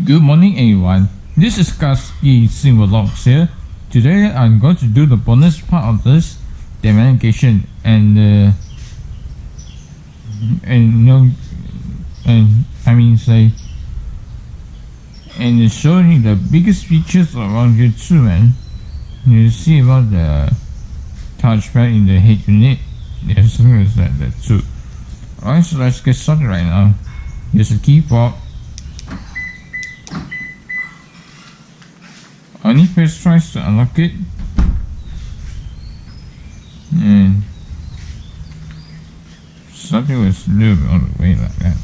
Good morning, everyone. This is Kasky Simologs here. Today, I'm going to do the bonus part of this demonstration and showing you the biggest features around here too, man. You see about the touchpad in the head unit. There's something like that too. Alright, so let's get started right now. Here's the key fob. Only press twice to unlock it, and something was a little bit on the way like that.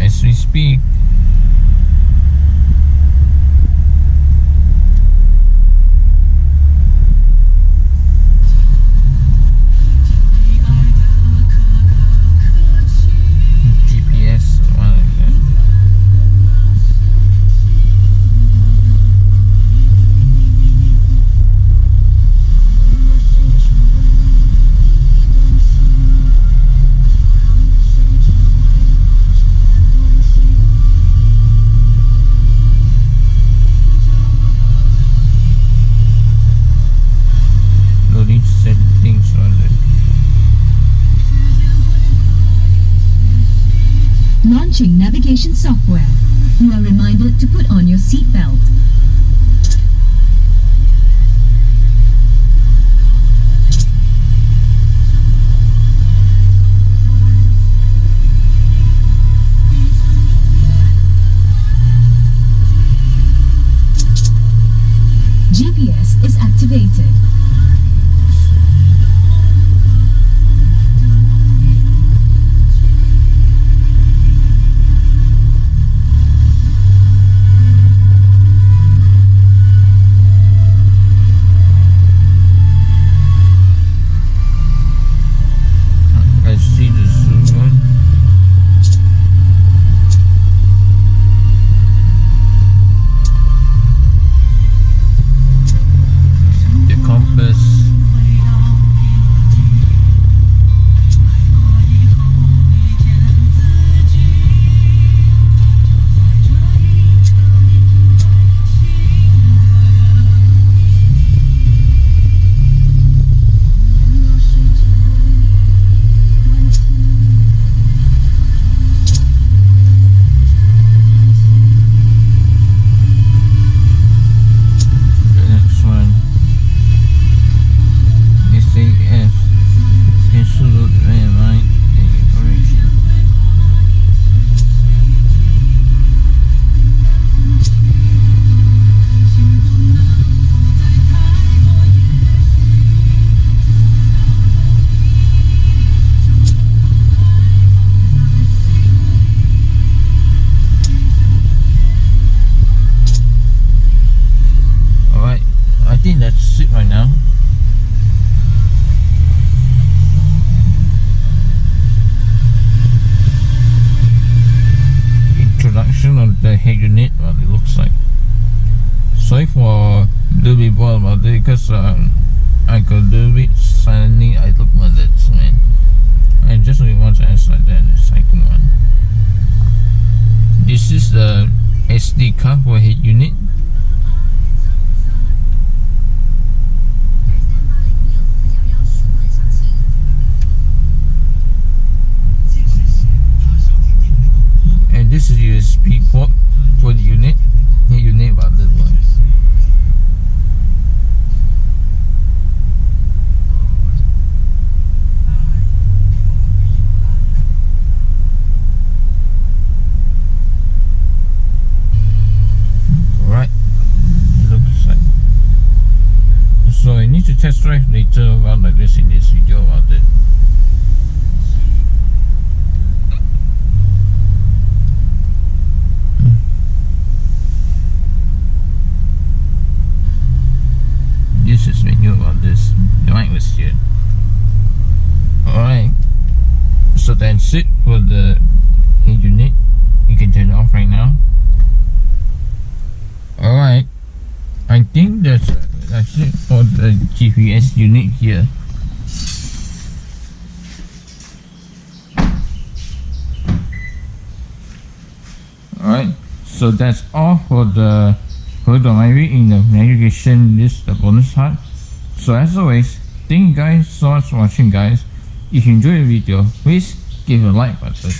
As we speak, GPS or one like that. Settings on it. Launching navigation software. You are reminded to put on your seatbelt. GPS is activated. See the zoom on. The compass. I think that's it right now. Introduction of the head unit, what it looks like. Sorry for a little bit bored about it because I got a little bit suddenly I look at that, man. I just really want to answer like that the second one. This is the SD card for head unit. And this is USB port for the unit about this one. Alright, that's it for the head unit. You can turn it off right now. Alright, I think that's it for the GPS unit here. Alright, so that's all for the Hodomairi in the navigation list, the bonus HUD. So as always, thank you guys so much for watching, guys. If you enjoyed the video, please give a like button.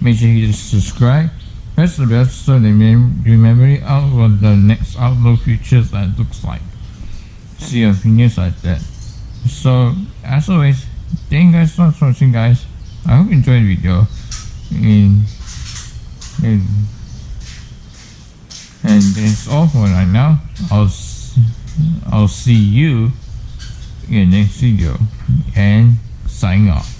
Make sure you subscribe, press the bell so that you remember out what the next outlook features that looks like. See your opinions like that. So as always, thank you guys so much for watching, guys. I hope you enjoyed the video. And that's all for right now. I'll see you in the next video and sign off.